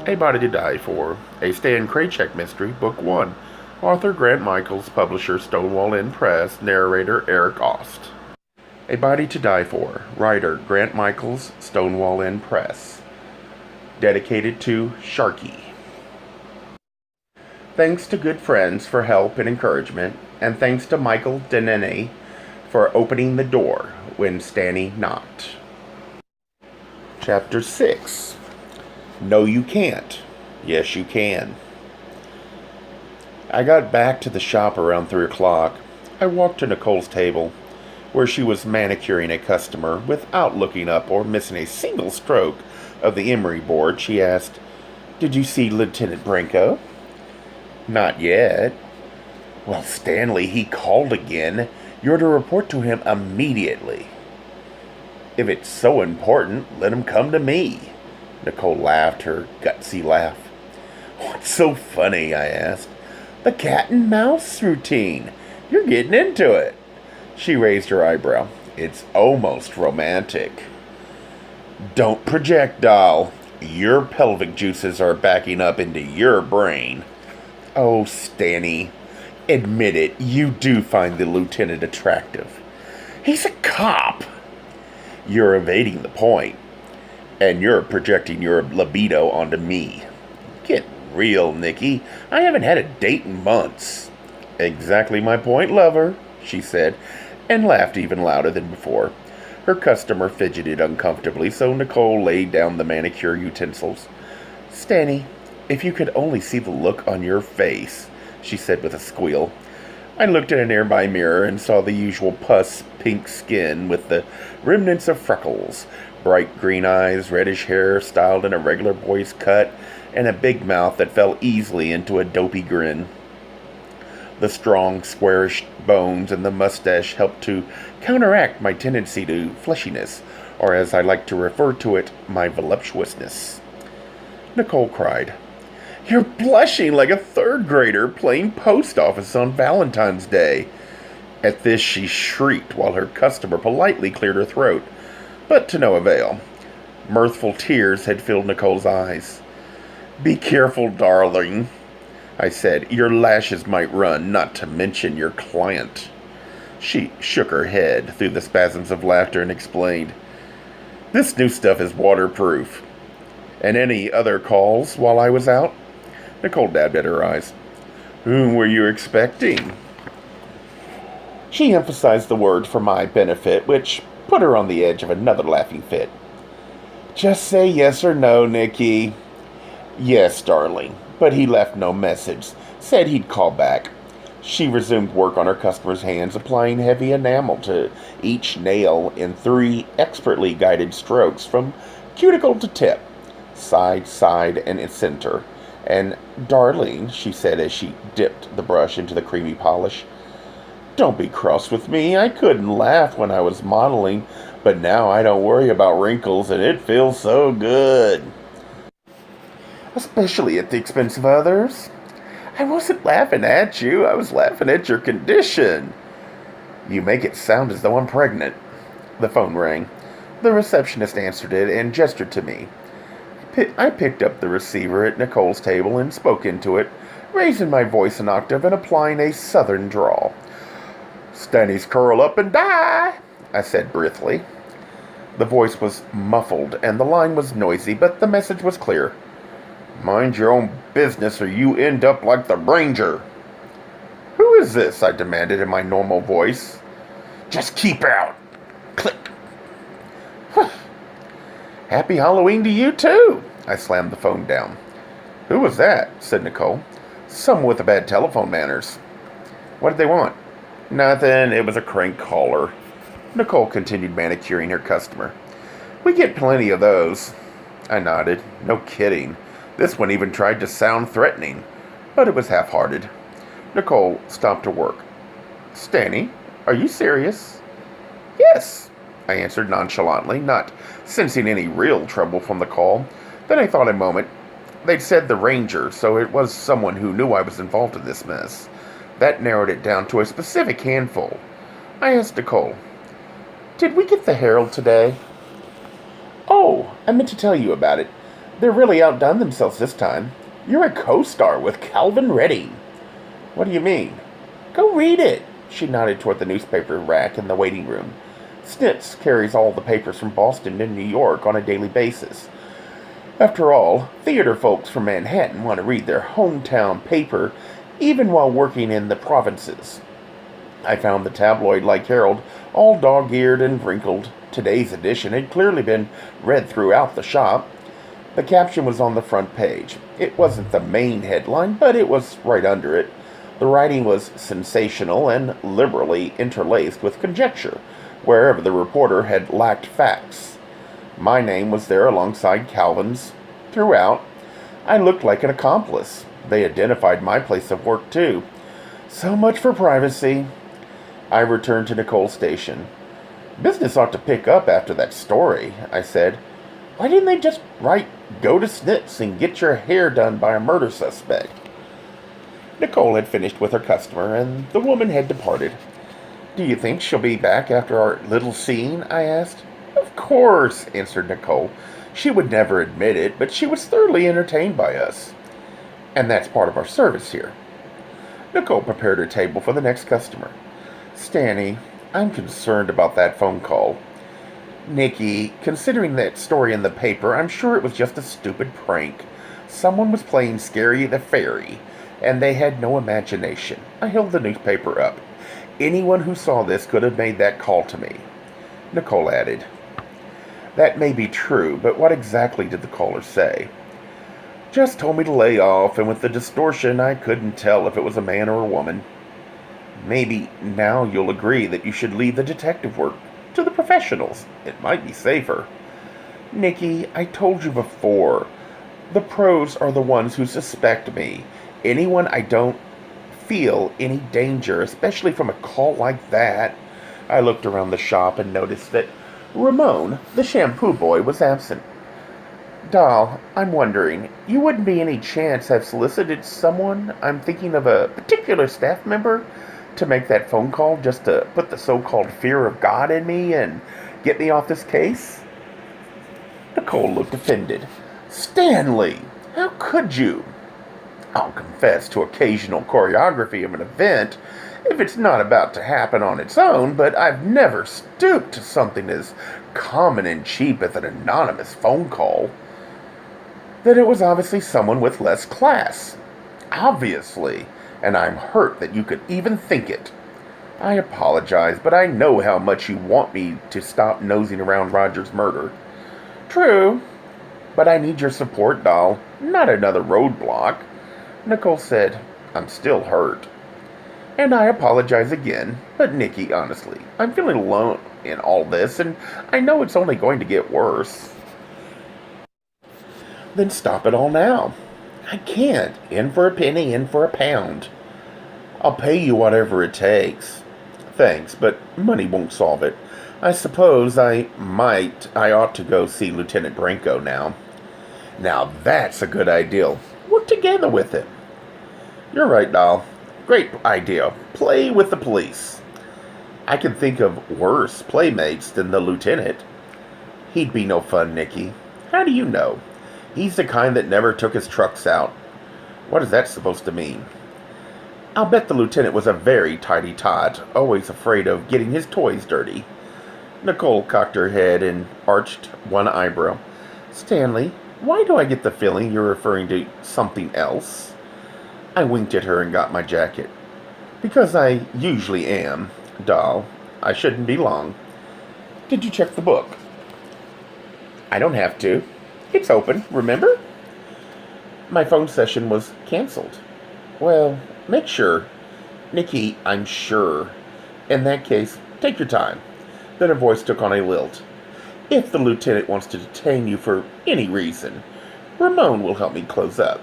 A Body to Die For, a Stan Kraychik mystery, Book 1. Author Grant Michaels, publisher Stonewall Inn Press, narrator Eric Ost. A Body to Die For, writer Grant Michaels, Stonewall Inn Press. Dedicated to Sharky. Thanks to good friends for help and encouragement, and thanks to Michael Denene for opening the door when Stanny knocked. Chapter 6. No, you can't. Yes, you can. I got back to the shop around 3 o'clock. I walked to Nicole's table, where she was manicuring a customer. Without looking up or missing a single stroke of the emery board, she asked, "Did you see Lieutenant Branco?" "Not yet." "Well, Stanley, he called again. You're to report to him immediately." "If it's so important, let him come to me." Nicole laughed her gutsy laugh. "What's so funny?" I asked. "The cat and mouse routine. You're getting into it." She raised her eyebrow. "It's almost romantic." "Don't project, doll. Your pelvic juices are backing up into your brain." "Oh, Stanny, admit it, you do find the lieutenant attractive." "He's a cop." "You're evading the point. And you're projecting your libido onto me." "Get real, Nikki. I haven't had a date in months." "Exactly my point, lover," she said, and laughed even louder than before. Her customer fidgeted uncomfortably, so Nicole laid down the manicure utensils. "Stanny, if you could only see the look on your face," she said with a squeal. I looked in a nearby mirror and saw the usual pink skin with the remnants of freckles, bright green eyes, reddish hair styled in a regular boy's cut, and a big mouth that fell easily into a dopey grin. The strong, squarish bones and the mustache helped to counteract my tendency to fleshiness, or as I like to refer to it, my voluptuousness. Nicole cried, "You're blushing like a third grader playing post office on Valentine's Day." At this she shrieked while her customer politely cleared her throat, but to no avail. Mirthful tears had filled Nicole's eyes. "Be careful, darling," I said. "Your lashes might run, not to mention your client." She shook her head through the spasms of laughter and explained, "This new stuff is waterproof." "And any other calls while I was out?" Nicole dabbed at her eyes. "Whom were you expecting?" She emphasized the word for my benefit, which put her on the edge of another laughing fit. "Just say yes or no, Nikki." "Yes, darling, but he left no message. Said he'd call back." She resumed work on her customer's hands, applying heavy enamel to each nail in 3 expertly guided strokes from cuticle to tip, side, and center. "And, darling," she said as she dipped the brush into the creamy polish, "don't be cross with me. I couldn't laugh when I was modeling, but now I don't worry about wrinkles, and it feels so good." "Especially at the expense of others." "I wasn't laughing at you. I was laughing at your condition." "You make it sound as though I'm pregnant." The phone rang. The receptionist answered it and gestured to me. I picked up the receiver at Nicole's table and spoke into it, raising my voice an octave and applying a southern drawl. "Stanny's curl up and die," I said briefly. The voice was muffled and the line was noisy, but the message was clear. "Mind your own business or you end up like the Ranger." "Who is this?" I demanded in my normal voice. "Just keep out." Click. "Happy Halloween to you too." I slammed the phone down. "Who was that?" said Nicole. "Someone with bad telephone manners." "What did they want?" "Nothing. It was a crank caller." Nicole continued manicuring her customer. "We get plenty of those." I nodded. No kidding. This one even tried to sound threatening, but it was half-hearted. Nicole stopped her work. "Stanny, are you serious?" "Yes," I answered nonchalantly, not sensing any real trouble from the call. Then I thought a moment. They'd said the Ranger, so it was someone who knew I was involved in this mess. That narrowed it down to a specific handful. I asked Nicole, "Did we get the Herald today?" "Oh, I meant to tell you about it. They're really outdone themselves this time. You're a co-star with Calvin Redding. What do you mean? Go read it. She nodded toward the newspaper rack in the waiting room. Snips carries all the papers from Boston and New York on a daily basis. After all, theater folks from Manhattan want to read their hometown paper even while working in the provinces. I found the tabloid-like Herald all dog-eared and wrinkled. Today's edition had clearly been read throughout the shop. The caption was on the front page. It wasn't the main headline, but it was right under it. The writing was sensational and liberally interlaced with conjecture, wherever the reporter had lacked facts. My name was there alongside Calvin's. Throughout, I looked like an accomplice. They identified my place of work, too. So much for privacy. I returned to Nicole's station. Business ought to pick up after that story, I said. Why didn't they just write, go to Snips and get your hair done by a murder suspect? Nicole had finished with her customer, and the woman had departed. Do you think she'll be back after our little scene? I asked. Of course, answered Nicole. She would never admit it, but she was thoroughly entertained by us. And that's part of our service here. Nicole prepared her table for the next customer. Stanny, I'm concerned about that phone call. Nikki, considering that story in the paper, I'm sure it was just a stupid prank. Someone was playing Scary the Fairy, and they had no imagination. I held the newspaper up. Anyone who saw this could have made that call to me. Nicole added, That may be true, but what exactly did the caller say? Just told me to lay off, and with the distortion, I couldn't tell if it was a man or a woman. Maybe now you'll agree that you should leave the detective work to the professionals. It might be safer. Nikki, I told you before, the pros are the ones who suspect me. Anyone I don't feel any danger, especially from a call like that. I looked around the shop and noticed that Ramon, the shampoo boy, was absent. Doll, I'm wondering, you wouldn't by any chance have solicited someone, I'm thinking of a particular staff member, to make that phone call just to put the so-called fear of God in me and get me off this case? Nicole looked offended. Stanley, how could you? I'll confess to occasional choreography of an event if it's not about to happen on its own, but I've never stooped to something as common and cheap as an anonymous phone call. That it was obviously someone with less class. Obviously. And I'm hurt that you could even think it. I apologize, but I know how much you want me to stop nosing around Roger's murder. True, but I need your support, doll, not another roadblock. Nicole said, I'm still hurt. And I apologize again, but Nikki, honestly, I'm feeling alone in all this, and I know it's only going to get worse. Then stop it all now. I can't. In for a penny, in for a pound. I'll pay you whatever it takes. Thanks, but money won't solve it. I suppose I ought to go see Lieutenant Branco now. Now that's a good idea. Work together with him. You're right, doll. Great idea. Play with the police. I can think of worse playmates than the lieutenant. He'd be no fun, Nikki. How do you know? He's the kind that never took his trucks out. What is that supposed to mean? I'll bet the lieutenant was a very tidy tot, always afraid of getting his toys dirty. Nicole cocked her head and arched one eyebrow. Stanley, why do I get the feeling you're referring to something else? I winked at her and got my jacket. Because I usually am, doll. I shouldn't be long. Did you check the book? I don't have to. It's open, remember? My phone session was canceled. Well, make sure. Nikki, I'm sure. In that case, take your time. Then her voice took on a lilt. If the lieutenant wants to detain you for any reason, Ramon will help me close up.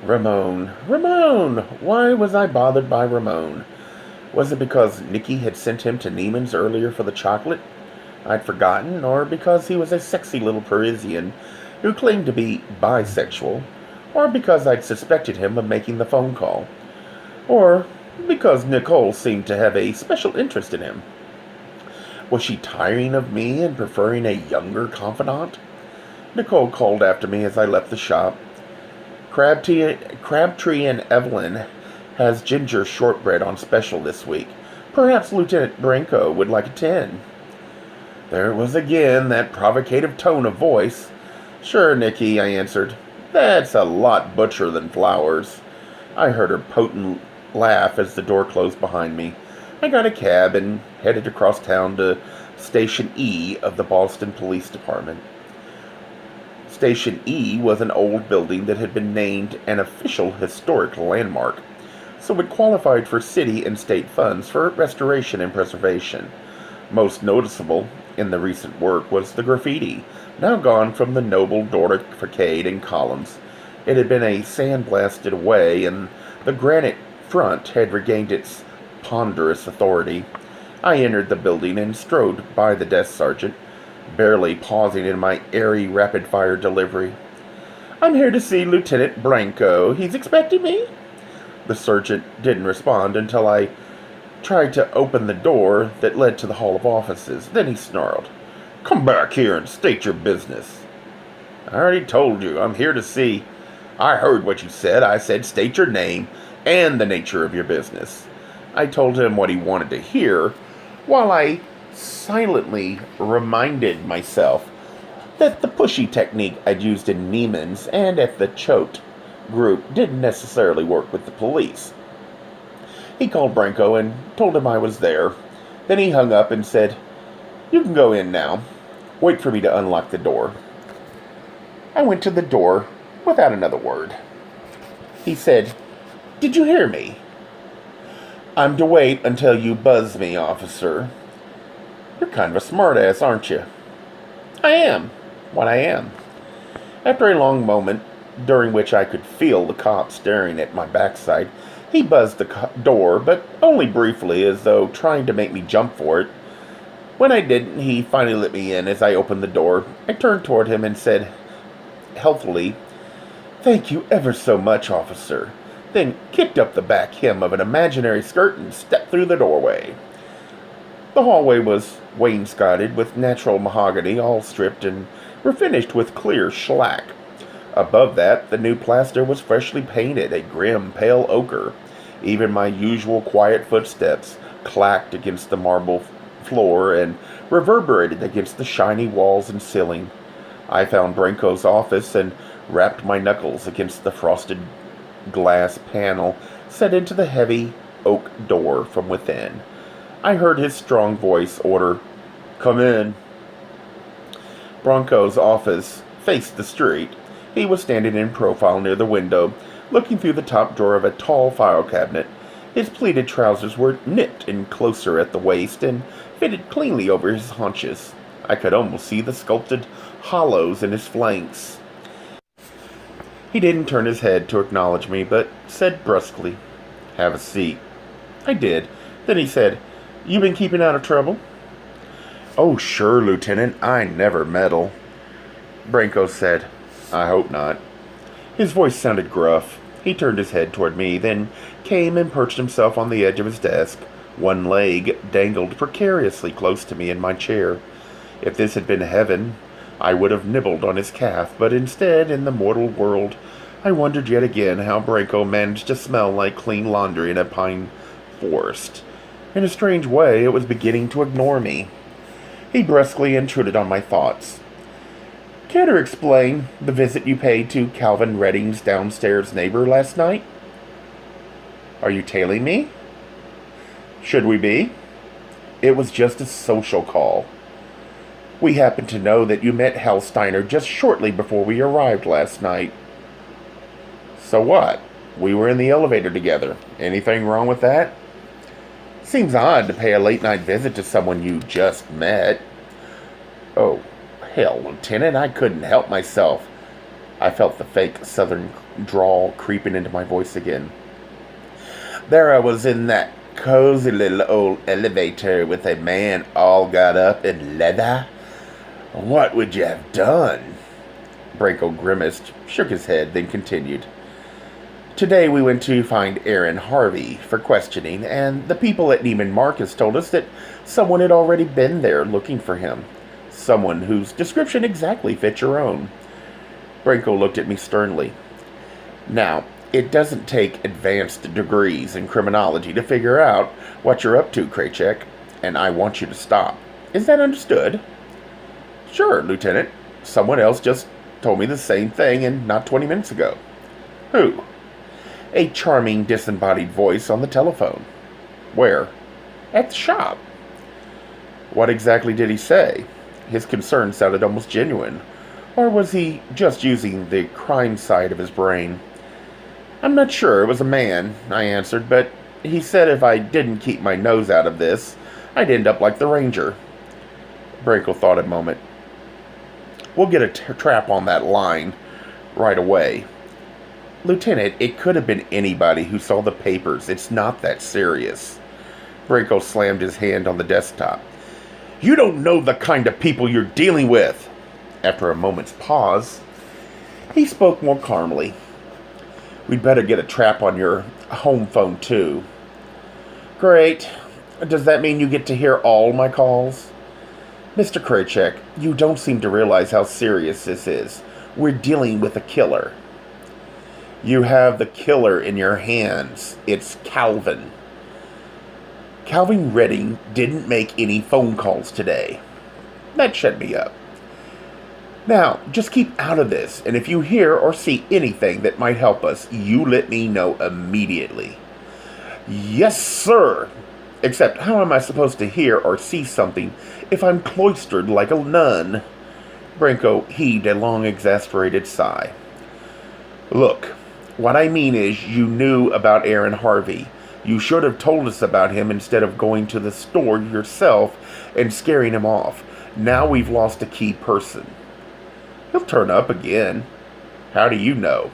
Ramon. Why was I bothered by Ramon? Was it because Nikki had sent him to Neiman's earlier for the chocolate I'd forgotten, or because he was a sexy little Parisian who claimed to be bisexual, or because I'd suspected him of making the phone call, or because Nicole seemed to have a special interest in him? Was she tiring of me and preferring a younger confidant? Nicole called after me as I left the shop. Crabtree and Evelyn has ginger shortbread on special this week. Perhaps Lieutenant Branco would like a 10. There was again that provocative tone of voice. Sure, Nicky, I answered. That's a lot butcher than flowers. I heard her potent laugh as the door closed behind me. I got a cab and headed across town to Station E of the Boston Police Department. Station E was an old building that had been named an official historic landmark, so it qualified for city and state funds for restoration and preservation. Most noticeable in the recent work was the graffiti, now gone from the noble Doric facade and columns. It had been sandblasted away, and the granite front had regained its ponderous authority. I entered the building and strode by the desk sergeant, barely pausing in my airy rapid-fire delivery. I'm here to see Lieutenant Branco. He's expecting me? The sergeant didn't respond until I tried to open the door that led to the Hall of Offices. Then he snarled, Come back here and state your business. I already told you, I'm here to see. I heard what you said. I said state your name and the nature of your business. I told him what he wanted to hear, while I silently reminded myself that the pushy technique I'd used in Neiman's and at the Choate group didn't necessarily work with the police. He called Branco and told him I was there. Then he hung up and said, You can go in now. Wait for me to unlock the door. I went to the door without another word. He said, Did you hear me? I'm to wait until you buzz me, officer. You're kind of a smartass, aren't you? I am. What I am. After a long moment, during which I could feel the cop staring at my backside, he buzzed the door, but only briefly, as though trying to make me jump for it. When I didn't, he finally let me in. As I opened the door, I turned toward him and said, healthily, Thank you ever so much, officer. Then kicked up the back hem of an imaginary skirt and stepped through the doorway. The hallway was wainscoted with natural mahogany, all stripped and refinished with clear shellac. Above that, the new plaster was freshly painted, a grim, pale ochre. Even my usual quiet footsteps clacked against the marble floor and reverberated against the shiny walls and ceiling. I found Branco's office and rapped my knuckles against the frosted glass panel set into the heavy oak door from within. I heard his strong voice order, Come in. Branco's office faced the street. He was standing in profile near the window, looking through the top drawer of a tall file cabinet. His pleated trousers were nipped in closer at the waist and fitted cleanly over his haunches. I could almost see the sculpted hollows in his flanks. He didn't turn his head to acknowledge me, but said brusquely, Have a seat. I did. Then he said, You been keeping out of trouble? Oh, sure, Lieutenant. I never meddle. Branco said, I hope not. His voice sounded gruff. He turned his head toward me, then came and perched himself on the edge of his desk. One leg dangled precariously close to me in my chair. If this had been heaven, I would have nibbled on his calf, but instead, in the mortal world, I wondered yet again how Branco managed to smell like clean laundry in a pine forest. In a strange way, it was beginning to ignore me. He brusquely intruded on my thoughts. Care to explain the visit you paid to Calvin Redding's downstairs neighbor last night? Are you tailing me? Should we be? It was just a social call. We happen to know that you met Hal Steiner just shortly before we arrived last night. So what? We were in the elevator together. Anything wrong with that? Seems odd to pay a late-night visit to someone you just met. Oh, hell, Lieutenant, I couldn't help myself. I felt the fake southern drawl creeping into my voice again. There I was in that cozy little old elevator with a man all got up in leather. What would you have done? Branco grimaced, shook his head, then continued. Today we went to find Aaron Harvey for questioning, and the people at Neiman Marcus told us that someone had already been there looking for him. Someone whose description exactly fit your own. Branco looked at me sternly. Now, it doesn't take advanced degrees in criminology to figure out what you're up to, Kraychik, and I want you to stop. Is that understood? Sure, Lieutenant. Someone else just told me the same thing and not 20 minutes ago. Who? A charming, disembodied voice on the telephone. Where? At the shop. What exactly did he say? His concern sounded almost genuine. Or was he just using the crime side of his brain? I'm not sure. It was a man, I answered, but he said if I didn't keep my nose out of this, I'd end up like the Ranger. Branco thought a moment. We'll get a trap on that line right away. Lieutenant, it could have been anybody who saw the papers. It's not that serious. Branco slammed his hand on the desktop. You don't know the kind of people you're dealing with. After a moment's pause, he spoke more calmly. We'd better get a trap on your home phone, too. Great. Does that mean you get to hear all my calls? Mr. Kraychik, you don't seem to realize how serious this is. We're dealing with a killer. You have the killer in your hands. It's Calvin. Calvin Redding didn't make any phone calls today. That shut me up. Now, just keep out of this, and if you hear or see anything that might help us, you let me know immediately. Yes, sir. Except, how am I supposed to hear or see something if I'm cloistered like a nun? Branco heaved a long, exasperated sigh. Look, what I mean is you knew about Aaron Harvey. You should have told us about him instead of going to the store yourself and scaring him off. Now we've lost a key person. He'll turn up again. How do you know?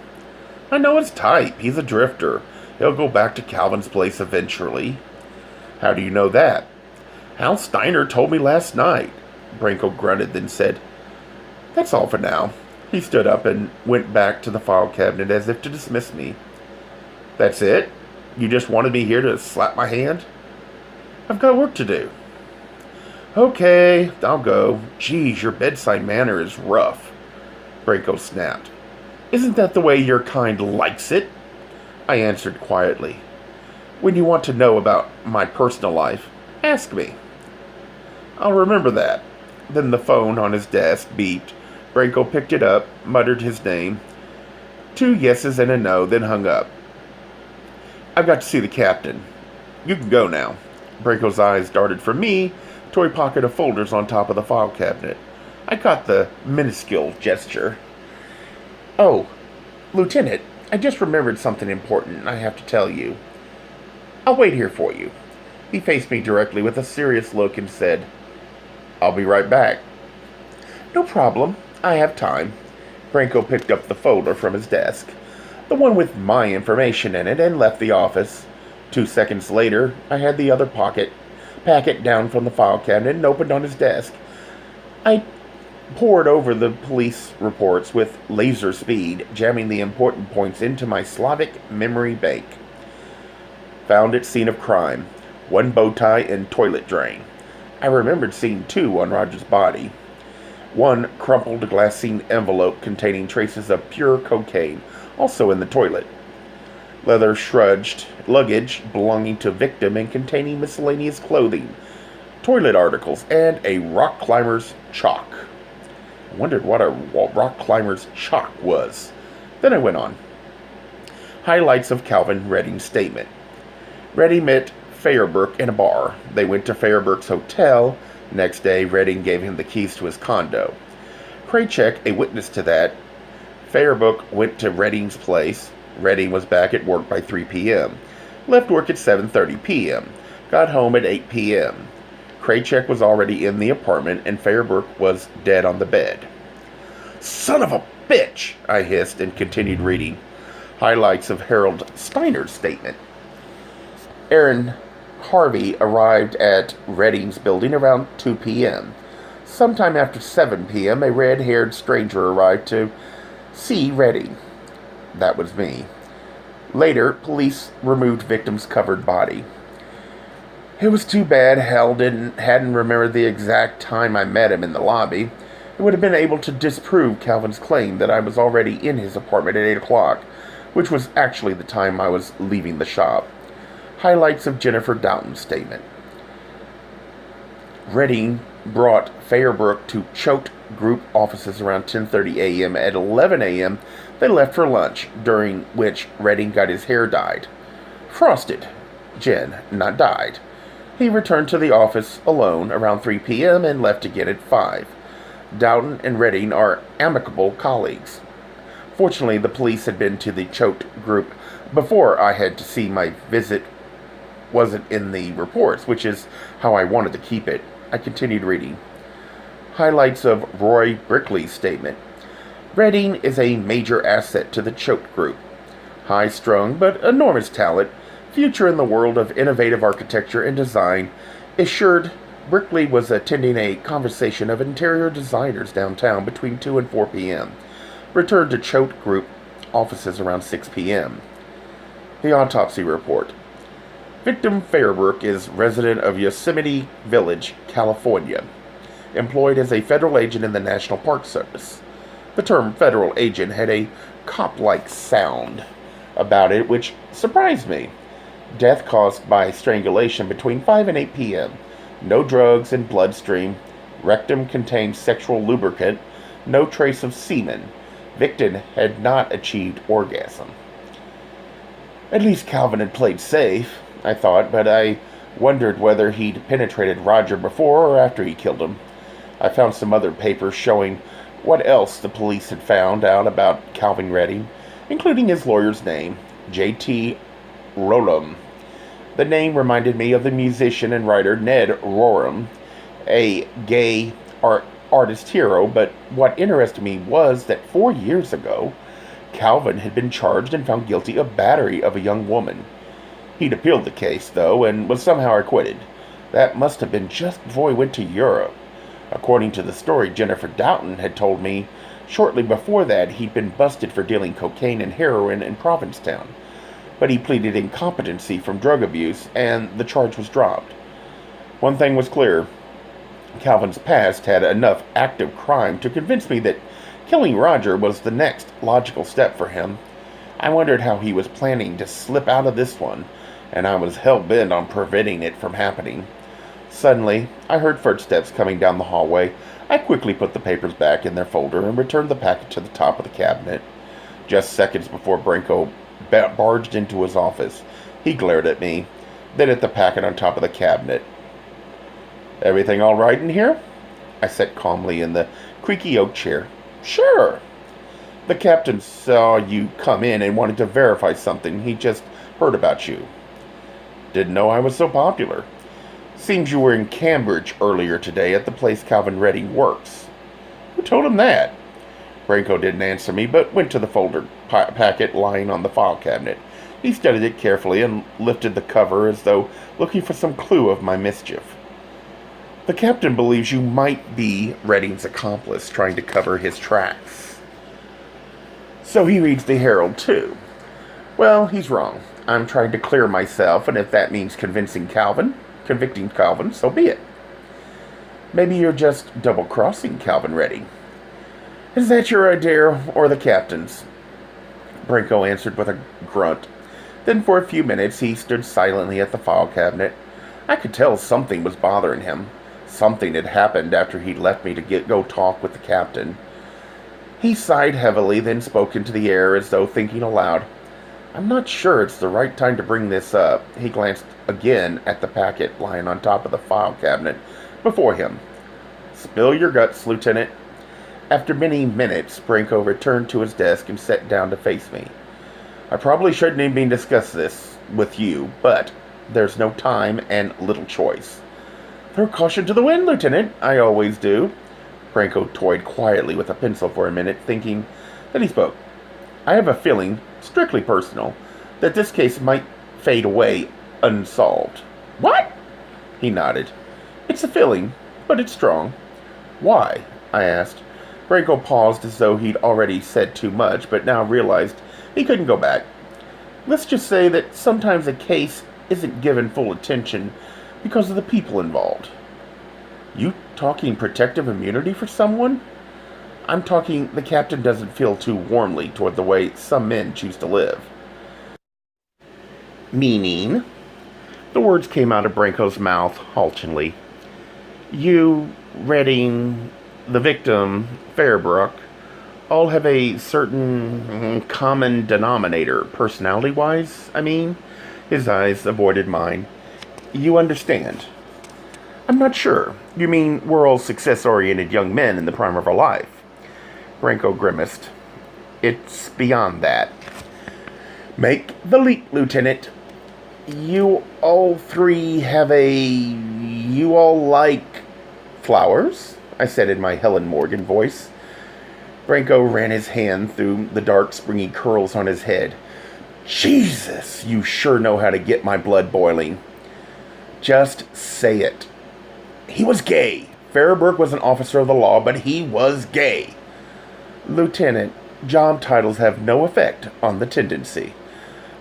I know his type. He's a drifter. He'll go back to Calvin's place eventually. How do you know that? Hal Steiner told me last night. Branco grunted, then said, That's all for now. He stood up and went back to the file cabinet as if to dismiss me. That's it? You just wanted me here to slap my hand? I've got work to do. Okay, I'll go. Geez, your bedside manner is rough. Branco snapped. Isn't that the way your kind likes it? I answered quietly. When you want to know about my personal life, ask me. I'll remember that. Then the phone on his desk beeped. Branco picked it up, muttered his name. 2 yeses and a no, then hung up. I've got to see the captain. You can go now. Branco's eyes darted from me to a pocket of folders on top of the file cabinet. I caught the minuscule gesture. Oh, Lieutenant, I just remembered something important I have to tell you. I'll wait here for you. He faced me directly with a serious look and said, I'll be right back. No problem. I have time. Branco picked up the folder from his desk, the one with my information in it, and left the office. 2 seconds later, I had the other packet down from the file cabinet and opened on his desk. I pored over the police reports with laser speed, jamming the important points into my Slavic memory bank. Found at scene of crime. 1 bow tie and toilet drain. I remembered seeing 2 on Roger's body. 1 crumpled glassine envelope containing traces of pure cocaine, also in the toilet. Leather shrugged luggage belonging to victim and containing miscellaneous clothing, toilet articles, and a rock climber's chalk. I wondered what a rock climber's chalk was. Then I went on. Highlights of Calvin Redding's statement. Redding met Feuerbach in a bar. They went to Feuerbach's hotel. Next day, Redding gave him the keys to his condo. Kraychik, a witness to that. Feuerbach went to Redding's place. Redding was back at work by 3 p.m. Left work at 7:30 p.m. Got home at 8 p.m. Kraychik was already in the apartment, and Feuerbach was dead on the bed. Son of a bitch! I hissed and continued reading. Highlights of Harold Steiner's statement. Aaron Harvey arrived at Redding's building around 2 p.m. Sometime after 7 p.m., a red-haired stranger arrived to see Redding. That was me. Later, police removed victim's covered body. It was too bad Hal hadn't remembered the exact time I met him in the lobby. It would have been able to disprove Calvin's claim that I was already in his apartment at 8 o'clock, which was actually the time I was leaving the shop. Highlights of Jennifer Doughton's statement. Redding brought Fairbrook to choked group offices around 10:30 a.m. At 11 a.m., they left for lunch, during which Redding got his hair dyed. Frosted. Jen, not dyed. He returned to the office alone around 3 p.m. and left again at 5. Doughton and Redding are amicable colleagues. Fortunately, the police had been to the choked group before I had to see my visit wasn't in the reports, which is how I wanted to keep it. I continued reading. Highlights of Roy Brickley's statement. Redding is a major asset to the choked group. High-strung but enormous talent, future in the world of innovative architecture and design, assured Brickley was attending a conversation of interior designers downtown between 2 and 4 p.m. Returned to choked group offices around 6 p.m. The autopsy report. Victim Fairbrook is resident of Yosemite Village, California, employed as a federal agent in the National Park Service. The term federal agent had a cop-like sound about it, which surprised me. Death caused by strangulation between 5 and 8 p.m. No drugs in bloodstream. Rectum contained sexual lubricant. No trace of semen. Victim had not achieved orgasm. At least Calvin had played safe, I thought, but I wondered whether he'd penetrated Roger before or after he killed him. I found some other papers showing what else the police had found out about Calvin Redding, including his lawyer's name, J.T. Rollum. The name reminded me of the musician and writer Ned Rorem, a gay artist hero, but what interested me was that 4 years ago, Calvin had been charged and found guilty of battery of a young woman. He'd appealed the case, though, and was somehow acquitted. That must have been just before he went to Europe. According to the story Jennifer Doughton had told me, shortly before that he'd been busted for dealing cocaine and heroin in Provincetown. But he pleaded incompetency from drug abuse, and the charge was dropped. One thing was clear. Calvin's past had enough active crime to convince me that killing Roger was the next logical step for him. I wondered how he was planning to slip out of this one, and I was hell-bent on preventing it from happening. Suddenly, I heard footsteps coming down the hallway. I quickly put the papers back in their folder and returned the packet to the top of the cabinet. Just seconds before Branco barged into his office, he glared at me, then at the packet on top of the cabinet. "Everything all right in here?" I sat calmly in the creaky oak chair. "Sure. The captain saw you come in and wanted to verify something. He just heard about you. Didn't know I was so popular. Seems you were in Cambridge earlier today at the place Calvin Redding works." "Who told him that?" Branco didn't answer me, but went to the folder packet lying on the file cabinet. He studied it carefully and lifted the cover as though looking for some clue of my mischief. "The captain believes you might be Redding's accomplice trying to cover his tracks. So he reads the Herald, too. Well, he's wrong. I'm trying to clear myself, and if that means convicting Calvin, so be it. Maybe you're just double-crossing Calvin Redding." "Is that your idea or the captain's?" Branco answered with a grunt. Then for a few minutes he stood silently at the file cabinet. I could tell something was bothering him. Something had happened after he'd left me to go talk with the captain. He sighed heavily, then spoke into the air as though thinking aloud. "I'm not sure it's the right time to bring this up." He glanced again at the packet lying on top of the file cabinet before him. "Spill your guts, Lieutenant." After many minutes, Branco returned to his desk and sat down to face me. "I probably shouldn't even discuss this with you, but there's no time and little choice." "Throw caution to the wind, Lieutenant. I always do." Branco toyed quietly with a pencil for a minute, thinking. Then he spoke. "I have a feeling, strictly personal, that this case might fade away unsolved." "What?" He nodded. "It's a feeling, but it's strong." "Why?" I asked. Branco paused as though he'd already said too much, but now realized he couldn't go back. "Let's just say that sometimes a case isn't given full attention because of the people involved." "You talking protective immunity for someone?" I'm talking the captain doesn't feel too warmly toward the way some men choose to live. Meaning? The words came out of Branco's mouth haltingly. You, Redding, the victim, Fairbrook, all have a certain common denominator, personality-wise, I mean. His eyes avoided mine. You understand? I'm not sure. You mean we're all success-oriented young men in the prime of our life? Branco grimaced. It's beyond that. Make the leap, Lieutenant. You all three have You all like flowers? I said in my Helen Morgan voice. Branco ran his hand through the dark, springy curls on his head. Jesus, you sure know how to get my blood boiling. Just say it. He was gay. Fairbrook was an officer of the law, but he was gay. Lieutenant, job titles have no effect on the tendency.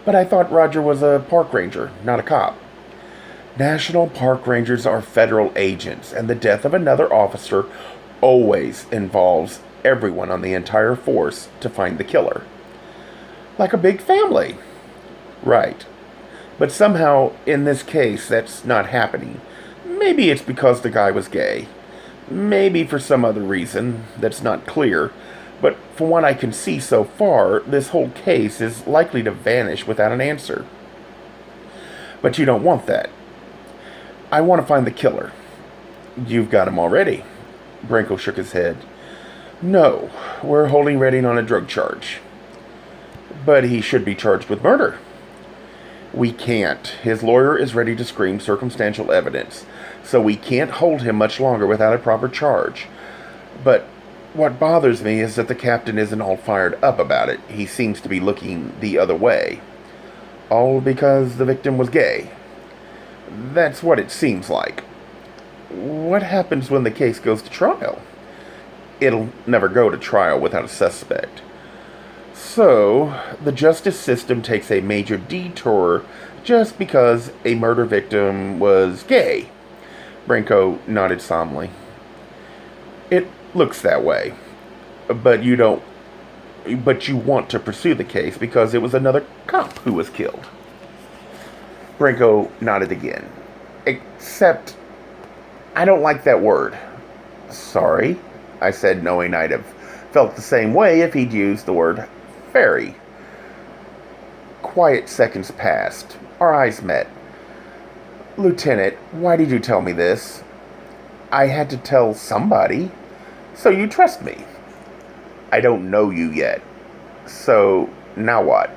But I thought Roger was a park ranger, not a cop. National park rangers are federal agents, and the death of another officer always involves everyone on the entire force to find the killer. Like a big family. Right. But somehow, in this case, that's not happening. Maybe it's because the guy was gay. Maybe for some other reason that's not clear. But from what I can see so far, this whole case is likely to vanish without an answer. But you don't want that. I want to find the killer. You've got him already. Branco shook his head. No, we're holding Redding on a drug charge. But he should be charged with murder. We can't. His lawyer is ready to scream circumstantial evidence, so we can't hold him much longer without a proper charge. But what bothers me is that the captain isn't all fired up about it. He seems to be looking the other way. All because the victim was gay. That's what it seems like. What happens when the case goes to trial? It'll never go to trial without a suspect. So, the justice system takes a major detour just because a murder victim was gay. Branco nodded solemnly. It looks that way. But you want to pursue the case because it was another cop who was killed. Branco nodded again. Except, I don't like that word. Sorry, I said, knowing I'd have felt the same way if he'd used the word fairy. Quiet seconds passed. Our eyes met. Lieutenant, why did you tell me this? I had to tell somebody. So you trust me. I don't know you yet. So, now what?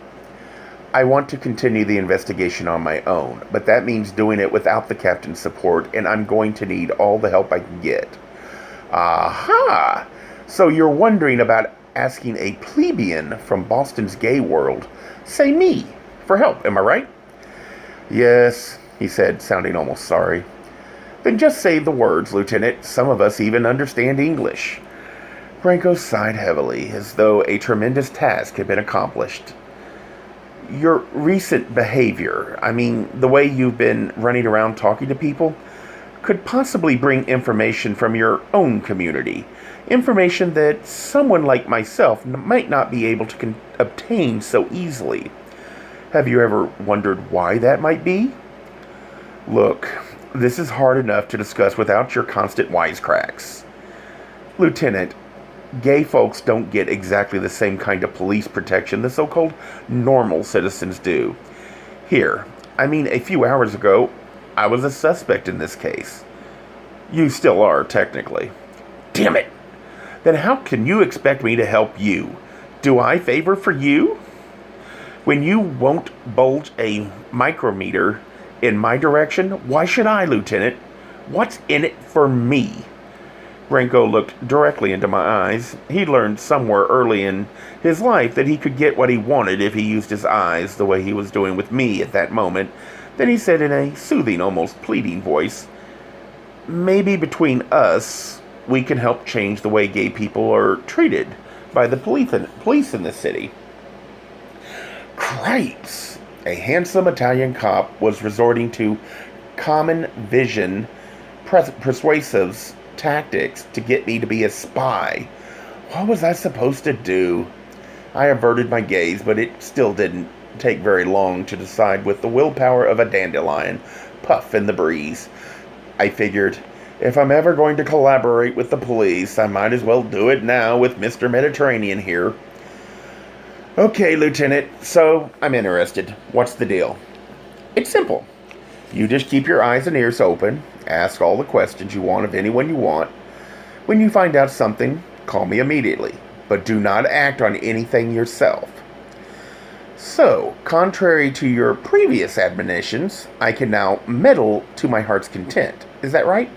I want to continue the investigation on my own, but that means doing it without the captain's support, and I'm going to need all the help I can get. Aha! So you're wondering about asking a plebeian from Boston's gay world, say me, for help, am I right? Yes, he said, sounding almost sorry. Then just say the words, Lieutenant. Some of us even understand English. Branco sighed heavily, as though a tremendous task had been accomplished. Your recent behavior, the way you've been running around talking to people, could possibly bring information from your own community. Information that someone like myself might not be able to obtain so easily. Have you ever wondered why that might be? Look, this is hard enough to discuss without your constant wisecracks. Lieutenant, gay folks don't get exactly the same kind of police protection the so-called normal citizens do. Here, a few hours ago, I was a suspect in this case. You still are, technically. Damn it! Then how can you expect me to help you? Do I favor for you? When you won't bulge a micrometer in my direction, why should I, Lieutenant? What's in it for me? Branco looked directly into my eyes. He'd learned somewhere early in his life that he could get what he wanted if he used his eyes the way he was doing with me at that moment. Then he said in a soothing, almost pleading voice, maybe between us, we can help change the way gay people are treated by the police in the city. Cripes! A handsome Italian cop was resorting to common vision persuasive tactics to get me to be a spy. What was I supposed to do? I averted my gaze, but it still didn't take very long to decide with the willpower of a dandelion puff in the breeze. I figured, if I'm ever going to collaborate with the police, I might as well do it now with Mr. Mediterranean here. Okay, Lieutenant, so I'm interested. What's the deal? It's simple. You just keep your eyes and ears open, ask all the questions you want of anyone you want. When you find out something, call me immediately, but do not act on anything yourself. So, contrary to your previous admonitions, I can now meddle to my heart's content. Is that right?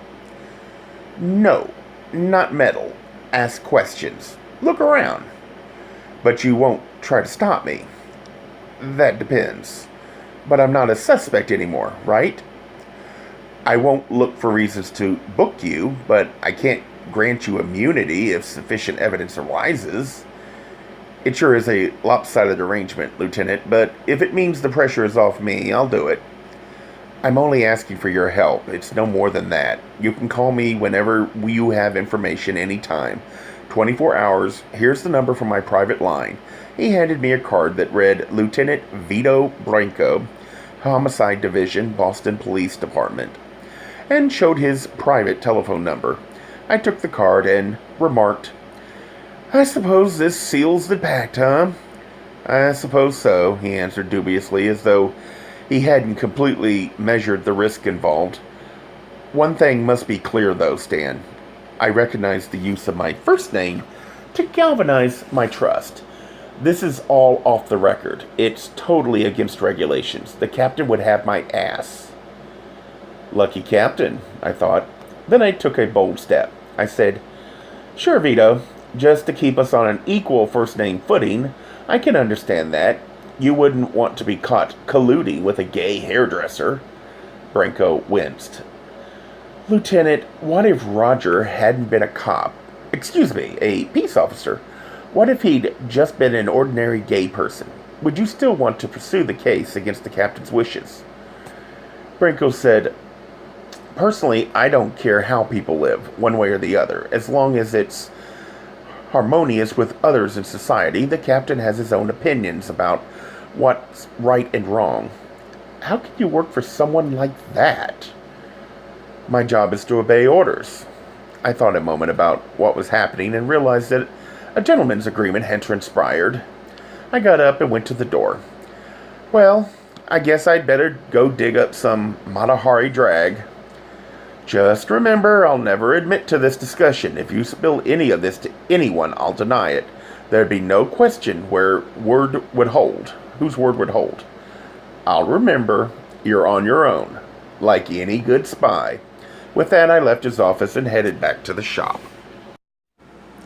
No, not meddle. Ask questions. Look around. But you won't try to stop me. That depends. But I'm not a suspect anymore, right? I won't look for reasons to book you, but I can't grant you immunity if sufficient evidence arises. It sure is a lopsided arrangement, Lieutenant, but if it means the pressure is off me, I'll do it. I'm only asking for your help. It's no more than that. You can call me whenever you have information anytime. 24 hours. Here's the number from my private line. He handed me a card that read Lieutenant Vito Branco, Homicide Division, Boston Police Department, and showed his private telephone number. I took the card and remarked, I suppose this seals the pact, huh? I suppose so, he answered dubiously, as though he hadn't completely measured the risk involved. One thing must be clear, though, Stan. I recognize the use of my first name to galvanize my trust. This is all off the record. It's totally against regulations. The captain would have my ass. Lucky captain, I thought. Then I took a bold step. I said, Sure, Vito. Just to keep us on an equal first-name footing, I can understand that. You wouldn't want to be caught colluding with a gay hairdresser. Branco winced. Lieutenant, what if Roger hadn't been a cop? Excuse me, a peace officer. What if he'd just been an ordinary gay person? Would you still want to pursue the case against the captain's wishes? Branco said, Personally, I don't care how people live, one way or the other, as long as it's harmonious with others in society. The captain has his own opinions about what's right and wrong. How can you work for someone like that? My job is to obey orders. I thought a moment about what was happening and realized that a gentleman's agreement had transpired. I got up and went to the door. Well, I guess I'd better go dig up some Matahari drag. Just remember, I'll never admit to this discussion. If you spill any of this to anyone, I'll deny it. There'd be no question whose word would hold. I'll remember. You're on your own, like any good spy. With that, I left his office and headed back to the shop.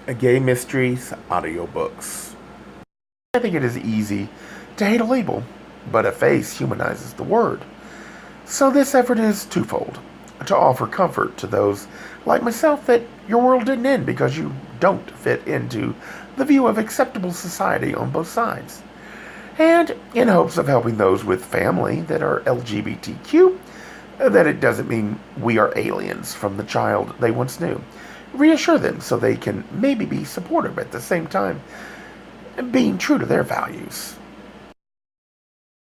A Gay Mysteries audiobooks. I think it is easy to hate a label, but a face humanizes the word. So this effort is twofold. To offer comfort to those like myself that your world didn't end because you don't fit into the view of acceptable society on both sides. And in hopes of helping those with family that are LGBTQ, that it doesn't mean we are aliens from the child they once knew. Reassure them so they can maybe be supportive at the same time, being true to their values.